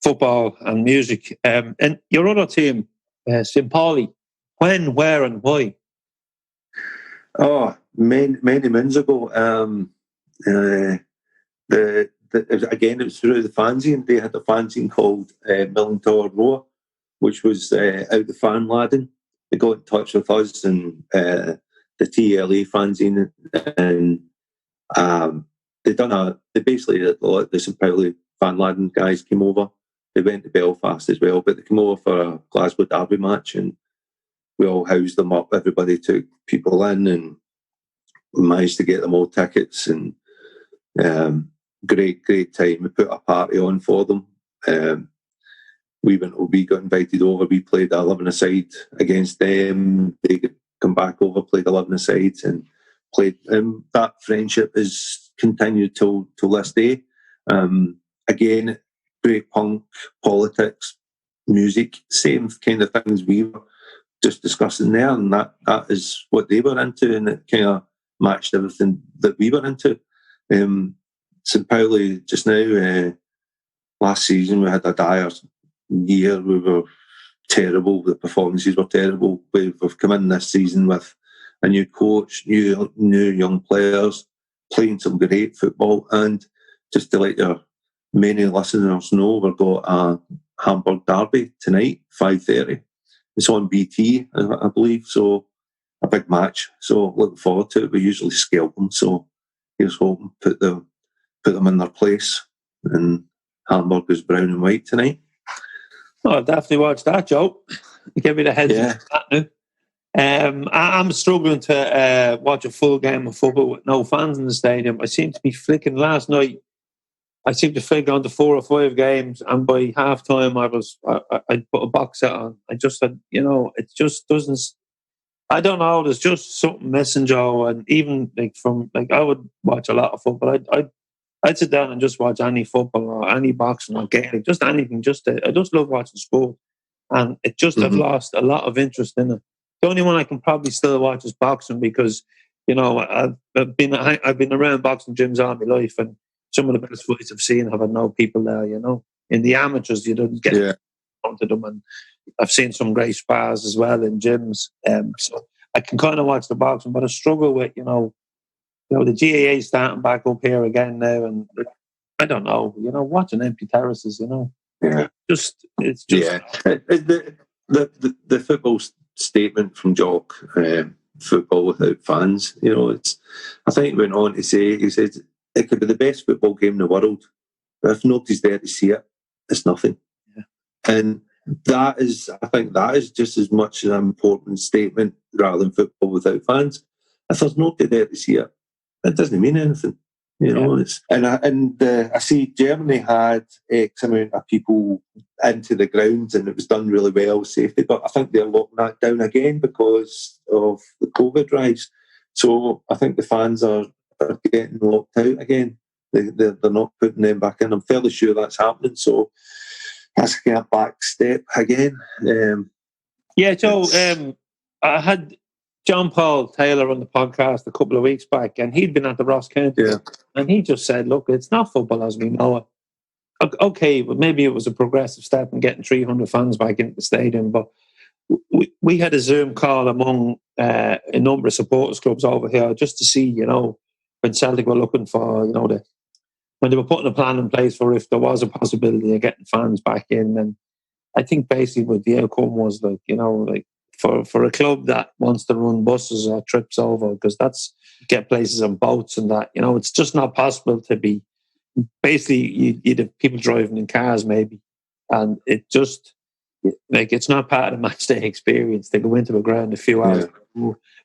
football and music. And your other team, St. Pauli, when, where, and why? Oh, many moons ago. Again, it was through the fanzine. They had a fanzine called Milne Roa, which was out the fan laden. They got in touch with us and the TLA fanzine, and they basically did the St. Pauli fan laden guys came over. They went to Belfast as well, but they came over for a Glasgow derby match, and we all housed them up. Everybody took people in, and we managed to get them all tickets, and great time. We put a party on for them. We got invited over. We played 11-a-side against them. They could come back over, played 11-a-side, and played. That friendship is continued till this day. Again, great punk, politics, music, same kind of things we were just discussing there, and that is what they were into, and it kind of matched everything that we were into. St. Pauli just now, last season we had a dire year. We were terrible. The performances were terrible. We've come in this season with a new coach, new young players, playing some great football. And just to let your many listeners know, we've got a Hamburg derby tonight, 5:30. It's on BT, I believe. So a big match. So looking forward to it. We usually scalp them. So here's hoping put them in their place. And Hamburg is brown and white tonight. Oh, I'll definitely watch that, Joe. Give me the heads up that now. I'm struggling to watch a full game of football with no fans in the stadium. I seem to be flicking. Last night, I seemed to flick on to 4 or 5 games, and by half time, I put a box set on. I just said, it just doesn't. I don't know. There's just something missing, Joe. And even I would watch a lot of football. I'd sit down and just watch any football or any boxing or Gaelic, just anything. I just love watching sport, and it just I've lost a lot of interest in it. The only one I can probably still watch is boxing because I've been around boxing gyms all my life, and some of the best fights I've seen have had no people there. In the amateurs you don't get onto them, and I've seen some great spars as well in gyms. So I can kind of watch the boxing, but I struggle with the GAA starting back up here again now, and I don't know, watching empty terraces, it's just the football statement from Jock, football without fans. I think he went on to say, he said it could be the best football game in the world, but if nobody's there to see it, it's nothing. Yeah. And I think that is just as much an important statement rather than football without fans. If there's nobody there to see it, it doesn't mean anything. You know, it's I see Germany had X amount of people into the grounds, and it was done really well, safety. But I think they're locking that down again because of the COVID rise. So I think the fans are getting locked out again. They're not putting them back in. I'm fairly sure that's happening. So that's a back step again. Yeah, Joe. I had John Paul Taylor on the podcast a couple of weeks back, and he'd been at the Ross County, and he just said, "Look, it's not football as we know it. Okay, but maybe it was a progressive step in getting 300 fans back into the stadium, but." We had a Zoom call among a number of supporters clubs over here just to see, when Celtic were looking for, when they were putting a plan in place for if there was a possibility of getting fans back in. And I think basically what the outcome was for a club that wants to run buses or trips over, because that's get places on boats and that, it's just not possible to be, basically you'd have people driving in cars maybe. And it just, it's not part of the match day experience to go into a ground a few hours,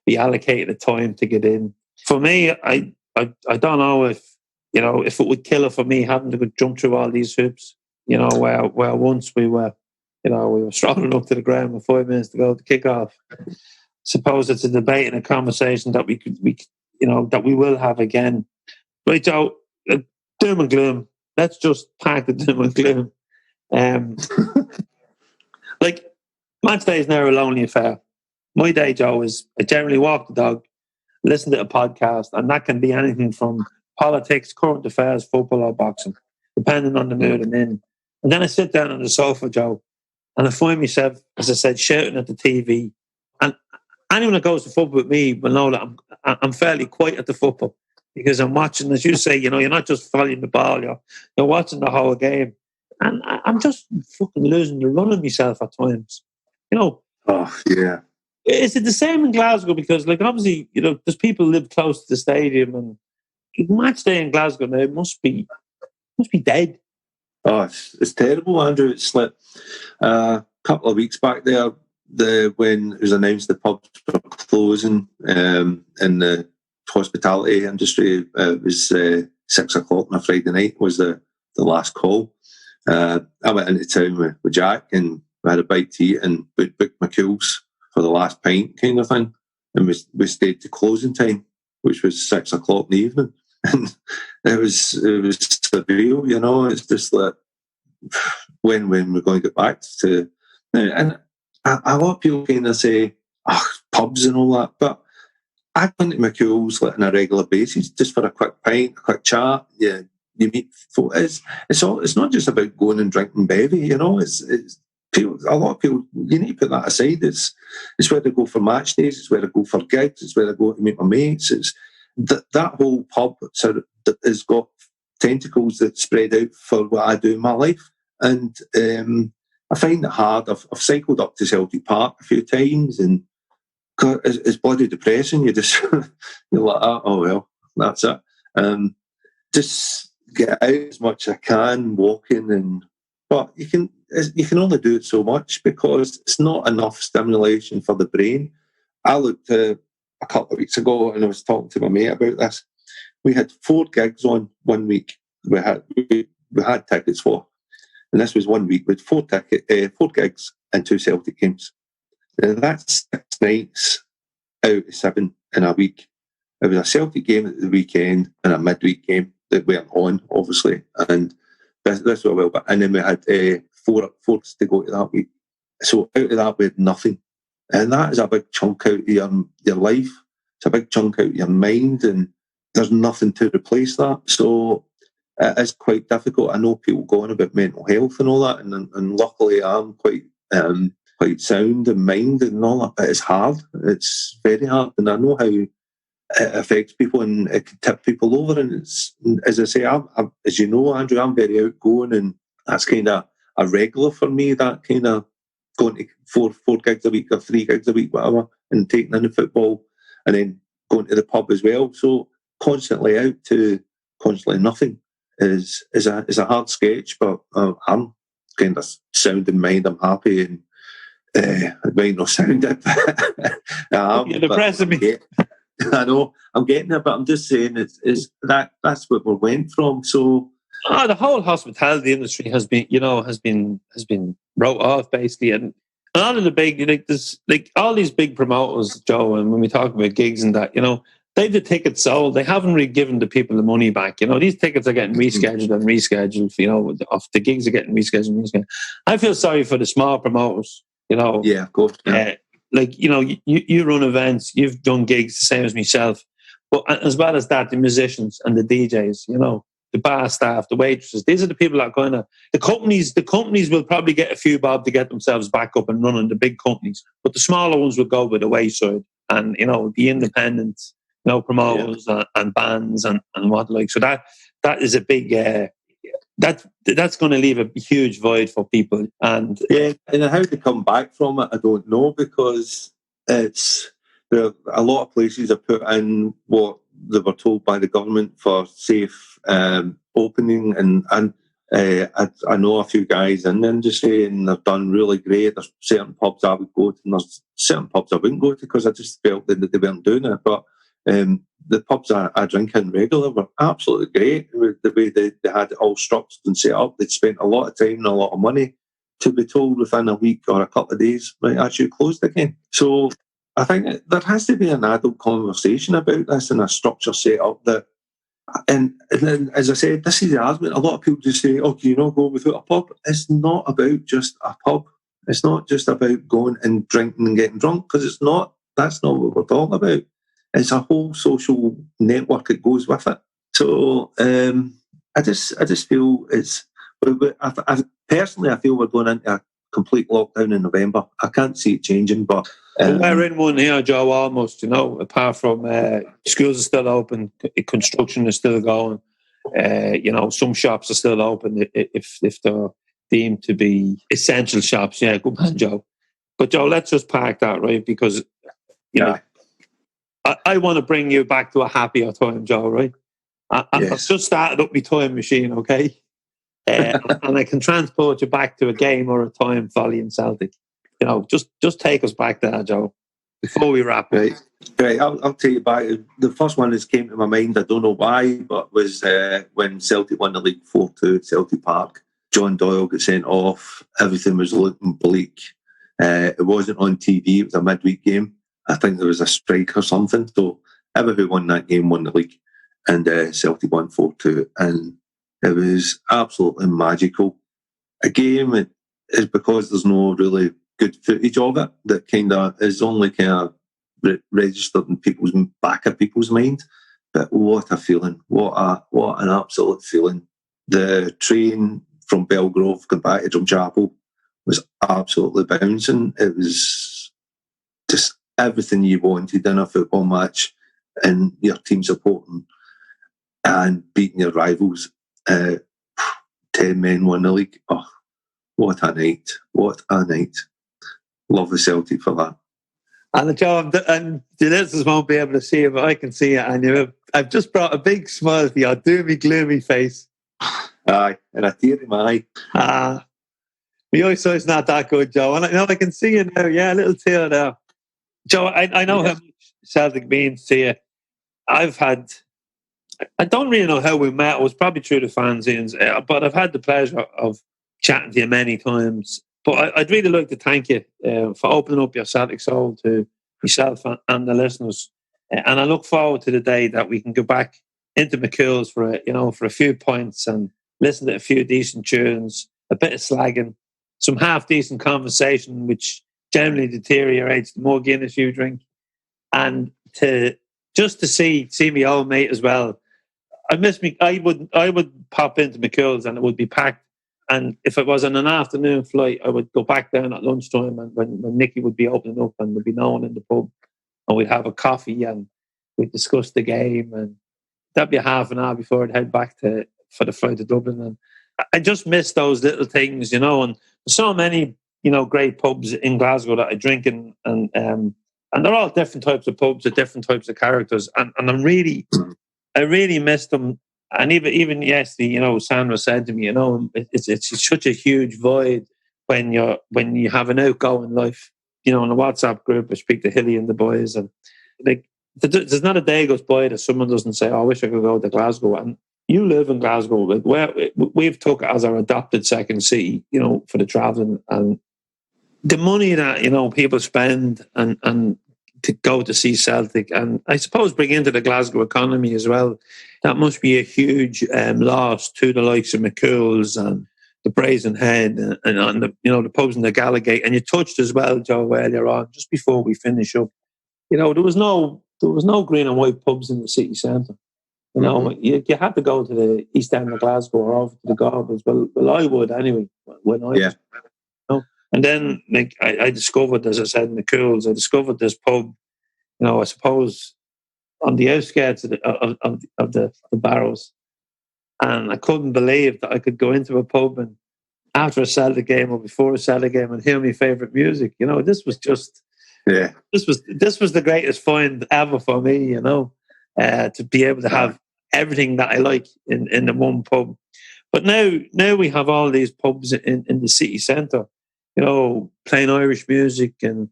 be allocated a time to get in. For me, I don't know if it would kill it for me having to go jump through all these hoops. Where once we were strolling up to the ground with 5 minutes to go to kick off. Suppose it's a debate and a conversation that that we will have again. Right, Joe, doom and gloom. Let's just pack the doom and gloom. Match day is never a lonely affair. My day, Joe, is I generally walk the dog, listen to a podcast, and that can be anything from politics, current affairs, football, or boxing, depending on the mood I'm in. And then I sit down on the sofa, Joe, and I find myself, as I said, shouting at the TV. And anyone that goes to football with me will know that I'm fairly quiet at the football because I'm watching, as you say, you're not just following the ball, you're watching the whole game. And I'm just fucking losing the run of myself at times. Oh, yeah. Is it the same in Glasgow? Because, obviously, there's people who live close to the stadium, and match day in Glasgow now must be dead. Oh, it's terrible, Andrew. It's like a couple of weeks back there, when it was announced the pubs were closing in the hospitality industry, it was 6 o'clock on a Friday night was the last call. I went into town with Jack and we had a bite to eat and booked McCool's for the last pint kind of thing. And we stayed to closing time, which was 6 o'clock in the evening. And it was surreal, it's just like when we're going to get back to... And a lot of people kind of say, pubs and all that, but I go into McCool's on a regular basis just for a quick pint, a quick chat. Yeah, you meet folks. It's not just about going and drinking bevy, it's people, a lot of people, you need to put that aside. It's where they go for match days, it's where they go for gigs, it's where they go to meet my mates. It's that whole pub has got tentacles that spread out for what I do in my life. And I find it hard. I've cycled up to Celtic Park a few times, and it's bloody depressing. You're like, oh well, that's it. Just get out as much as I can, walking, but you can only do it so much because it's not enough stimulation for the brain. I looked a couple of weeks ago and I was talking to my mate about this. We had 4 gigs on 1 week. We had tickets for, and this was 1 week with 4 gigs and 2 Celtic games. And that's 6 nights out of 7 in a week. It was a Celtic game at the weekend and a midweek game that weren't on, obviously, and this was well. And then we had 4 to go to that week. So out of that, we had nothing, and that is a big chunk out of your life. It's a big chunk out of your mind, and there's nothing to replace that. So it is quite difficult. I know people go on about mental health and all that, and luckily I'm quite sound in mind and all that, but it's hard. It's very hard, and I know how it affects people and it can tip people over. And it's, as I say, I'm, as you know, Andrew, I'm very outgoing, and that's kind of a regular for me, that kind of going to four gigs a week or 3 gigs a week, whatever, and taking in the football and then going to the pub as well. So constantly out to constantly nothing is a hard sketch, but I'm kind of sound in mind. I'm happy, and it might not sound it, but you're depressing me. I know I'm getting it, but I'm just saying that's what we went from. So the whole hospitality industry has been wrote off basically, and a lot of the big there's all these big promoters, Joe, and when we talk about gigs and that, they've the tickets sold. They haven't really given the people the money back. These tickets are getting rescheduled and rescheduled. The gigs are getting rescheduled and rescheduled. I feel sorry for the small promoters. Yeah, of course. Yeah. You run events, you've done gigs the same as myself, but as well as that, the musicians and the DJs, the bar staff, the waitresses, these are the people that are the companies will probably get a few bob to get themselves back up and running, the big companies, but the smaller ones will go by the wayside, and the independent promoters and bands and what like. So that is a big that's going to leave a huge void for people. And how to come back from it, I don't know, because there are a lot of places have put in what they were told by the government for safe opening, and I know a few guys in the industry, and they've done really great. There's certain pubs I would go to, and there's certain pubs I wouldn't go to because I just felt that they weren't doing it. But the pubs I drink in regular were absolutely great. The way they had it all structured and set up, they'd spent a lot of time and a lot of money to be told within a week or a couple of days, right, actually closed again. So I think there has to be an adult conversation about this and a structure set up that. And then, as I said, this is the argument. A lot of people just say, "Oh, can you not go without a pub?" It's not about just a pub. It's not just about going and drinking and getting drunk, because it's not. That's not what we're talking about. It's a whole social network that goes with it. So I just feel it's. Personally, I feel we're going into a complete lockdown in November. I can't see it changing, but we're in one here, Joe. Almost, apart from schools are still open, construction is still going. Some shops are still open if they're deemed to be essential shops. Yeah, good man, Joe. But Joe, let's just park that, right? Because I want to bring you back to a happier time, Joe, right? I've just started up my time machine, okay? And I can transport you back to a game or a time following Celtic. Just take us back there, Joe, before we wrap up. Right. I'll take you back. The first one that came to my mind, I don't know why, but was when Celtic won the league 4-2 at Celtic Park. John Doyle got sent off. Everything was looking bleak. It wasn't on TV. It was a midweek game. I think there was a strike or something. So whoever who won that game won the league. And Celtic won 4-2. And it was absolutely magical. A game is because there's no really good footage of it that kind of is only kind of registered in people's back of people's mind. But what a feeling! What an absolute feeling! The train from Belgrove going back to Drumchapel was absolutely bouncing. It was just everything you wanted in a football match, and your team supporting and beating your rivals. 10 men won the league. Oh, what a night! What a night! Love the Celtic for that. And Joe, and the listeners won't be able to see it, but I can see it. And I've just brought a big smile to your doomy, gloomy face. Aye, and a tear in my eye. My eyesight's not that good, Joe. And I can see it now. Yeah, a little tear there. Joe, I know how much Celtic means to you. I don't really know how we met. It was probably through the fanzines, but I've had the pleasure of chatting to you many times. But I'd really like to thank you for opening up your Celtic soul to myself and the listeners. And I look forward to the day that we can go back into McCool's for a few points and listen to a few decent tunes, a bit of slagging, some half decent conversation, which generally deteriorates the more Guinness you drink, and to see me old mate as well. I miss me. I would pop into McCool's and it would be packed. And if it was on an afternoon flight, I would go back down at lunchtime, and when Nicky would be opening up and there'd be no one in the pub, and we'd have a coffee and we'd discuss the game, and that'd be half an hour before I'd head back for the flight to Dublin. And I just miss those little things, and there's so many, great pubs in Glasgow that I drink in, and they're all different types of pubs with different types of characters, and I really miss them. And even yesterday, Sandra said to me, it's such a huge void when you have an outgoing life. In the WhatsApp group, I speak to Hilly and the boys, and there's not a day goes by that someone doesn't say, "Oh, I wish I could go to Glasgow." And you live in Glasgow. Like, we've took it as our adopted second city, for the travelling, and the money that people spend and to go to see Celtic, and I suppose bring into the Glasgow economy as well. That must be a huge loss to the likes of McCool's and the Brazen Head and on the pubs in the Gallagate. And you touched as well, Joe, earlier on, just before we finish up. There was no green and white pubs in the city centre. You had to go to the East End of Glasgow or over to the Gorbals. Well, I would anyway when I was. And then I discovered, as I said, in the Cools, I discovered this pub, I suppose on the outskirts of the Barrows. And I couldn't believe that I could go into a pub and after a Celtic game or before a Celtic game and hear my favourite music. This was just, this was the greatest find ever for me, to be able to have everything that I like in the one pub. But now we have all these pubs in the city centre, playing Irish music, and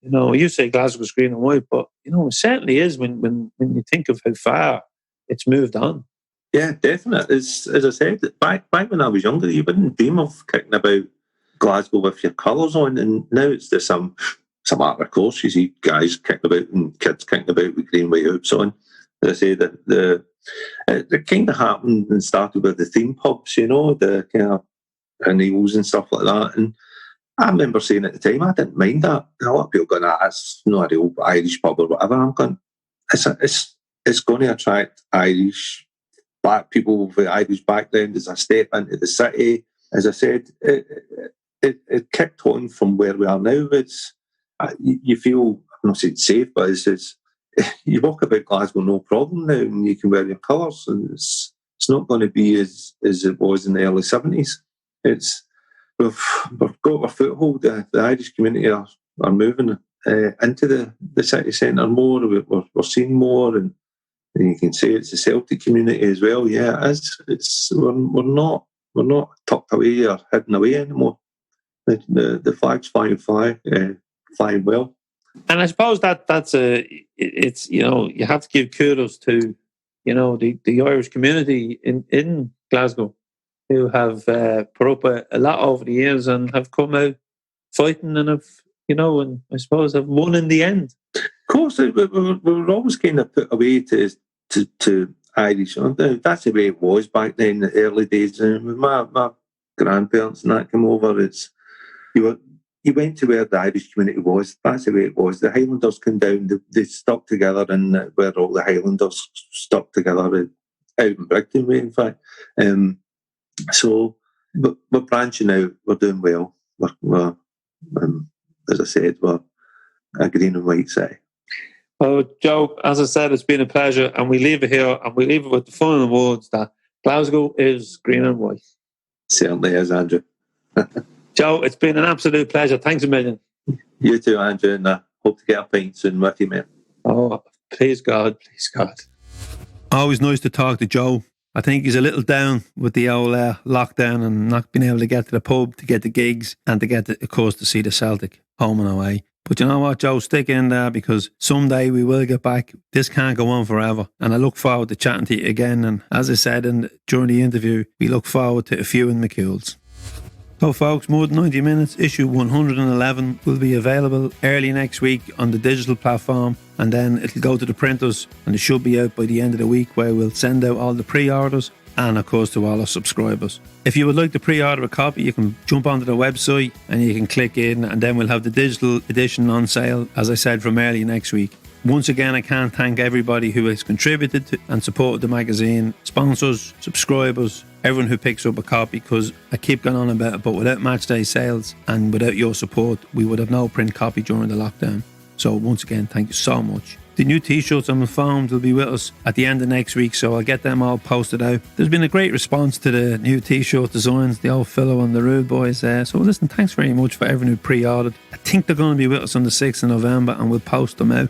you say Glasgow's green and white, but it certainly is when you think of how far it's moved on. Yeah, definitely. As I said, back when I was younger, you wouldn't dream of kicking about Glasgow with your colours on, and now it's just some art, of course. You see guys kicking about and kids kicking about with green white hoops on. As I say, it kind of happened and started with the theme pubs, the kind of Neil's and stuff like that. And I remember saying at the time, I didn't mind that. A lot of people going, it's not a real Irish pub or whatever. I'm going, it's going to attract Irish black people with Irish background as a step into the city. As I said, it kicked on from where we are now. It's you feel, I'm not saying safe, but it's you walk about Glasgow no problem now, and you can wear your colours, and it's not going to be as it was in the early 70s. We've got our foothold. The Irish community are moving into the city centre more. We're seeing more, and you can say it's the Celtic community as well. Yeah, we're not tucked away or hidden away anymore. The flag's flying well. And I suppose that's you have to give kudos to the Irish community in Glasgow, who have put up a lot over the years and have come out fighting and have and I suppose have won in the end. Of course, we were always kind of put away to Irish. That's the way it was back then in the early days. When my grandparents and that came over, you went to where the Irish community was. That's the way it was. The Highlanders came down, they stuck together, and where all the Highlanders stuck together out in Brigton way, in fact. So, but we're branching out. We're doing well. We're as I said, we're a green and white city. Well, Joe, as I said, it's been a pleasure, and we leave it here, and we leave it with the final words that Glasgow is green and white. Certainly is, Andrew. Joe, it's been an absolute pleasure. Thanks a million. You too, Andrew, and I hope to get a pint soon with you, mate. Oh, please God, please God. Always nice to talk to Joe. I think he's a little down with the old lockdown and not being able to get to the pub, to get the gigs, and to get, of course, to see the Celtic home and away. But you know what, Joe, stick in there, because someday we will get back. This can't go on forever. And I look forward to chatting to you again. And as I said during the interview, we look forward to a few in McCool's. So folks, More Than 90 Minutes, issue 111 will be available early next week on the digital platform, and then it'll go to the printers, and it should be out by the end of the week, where we'll send out all the pre-orders and of course to all our subscribers. If you would like to pre-order a copy, you can jump onto the website and you can click in, and then we'll have the digital edition on sale, as I said, from early next week. Once again, I can't thank everybody who has contributed to and supported the magazine, sponsors, subscribers, everyone who picks up a copy, because I keep going on about it, but without matchday sales and without your support, we would have no print copy during the lockdown. So once again, thank you so much. The new t-shirts I'm informed will be with us at the end of next week, so I'll get them all posted out. There's been a great response to the new t-shirt designs, the old fellow and the Rude Boys. So listen, thanks very much for everyone who pre-ordered. I think they're going to be with us on the 6th of November, and we'll post them out.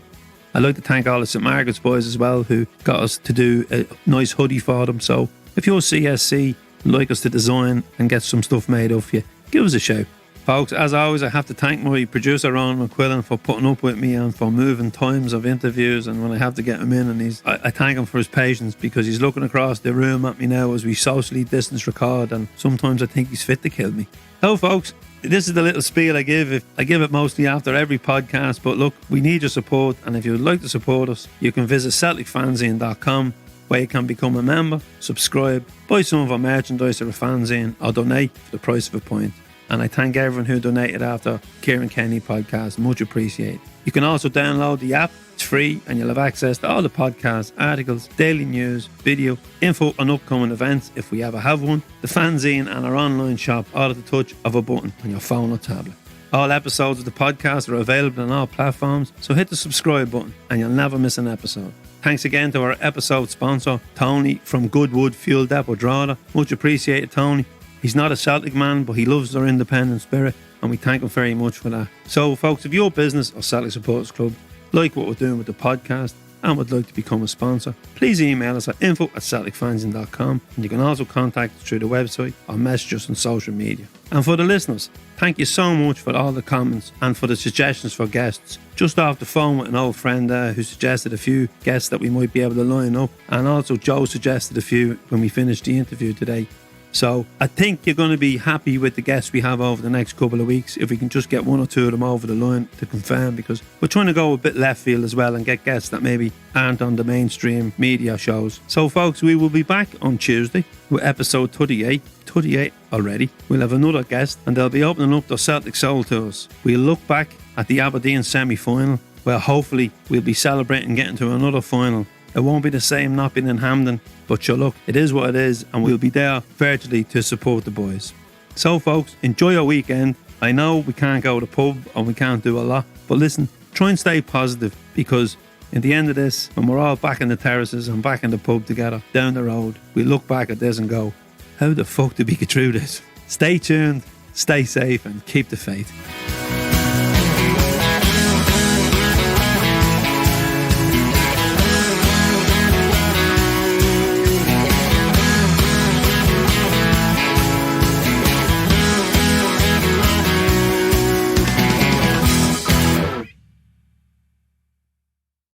I'd like to thank all the St Margaret's boys as well, who got us to do a nice hoodie for them. So if you're CSC, like us to design and get some stuff made of you, give us a shout. Folks, as always, I have to thank my producer Ron McQuillan for putting up with me and for moving times of interviews, and when I have to get him in, and I thank him for his patience, because he's looking across the room at me now as we socially distance record, and sometimes I think he's fit to kill me. So folks, this is the little spiel I give. I give it mostly after every podcast, but look, we need your support, and if you would like to support us, you can visit CelticFanzine.com, where you can become a member, subscribe, buy some of our merchandise or a fanzine, or donate for the price of a pint. And I thank everyone who donated after Kieran Kenny podcast. Much appreciated. You can also download the app. It's free, and you'll have access to all the podcasts, articles, daily news, video, info on upcoming events if we ever have one, the fanzine, and our online shop, all at the touch of a button on your phone or tablet. All episodes of the podcast are available on all platforms, so hit the subscribe button and you'll never miss an episode. Thanks again to our episode sponsor, Tony from Goodwood Fuel Depot Drogheda. Much appreciated, Tony. He's not a Celtic man, but he loves our independent spirit, and we thank him very much for that. So, folks, if your business or Celtic Supporters Club like what we're doing with the podcast and would like to become a sponsor, please email us at info@celticfanzine.com, and you can also contact us through the website or message us on social media. And for the listeners, thank you so much for all the comments and for the suggestions for guests. Just off the phone with an old friend who suggested a few guests that we might be able to line up, and also Joe suggested a few when we finished the interview today. So I think you're going to be happy with the guests we have over the next couple of weeks, if we can just get one or two of them over the line to confirm, because we're trying to go a bit left field as well and get guests that maybe aren't on the mainstream media shows. So folks, we will be back on Tuesday with episode 38 already. We'll have another guest, and they'll be opening up their Celtic Soul to us. We'll look back at the Aberdeen semi-final, where hopefully we'll be celebrating getting to another final. It won't be the same not being in Hampden, but sure, look, it is what it is, and we'll be there virtually to support the boys. So folks, enjoy your weekend. I know we can't go to the pub and we can't do a lot, but listen, try and stay positive, because in the end of this, when we're all back in the terraces and back in the pub together down the road, we look back at this and go, how the fuck did we get through this? Stay tuned, stay safe, and keep the faith.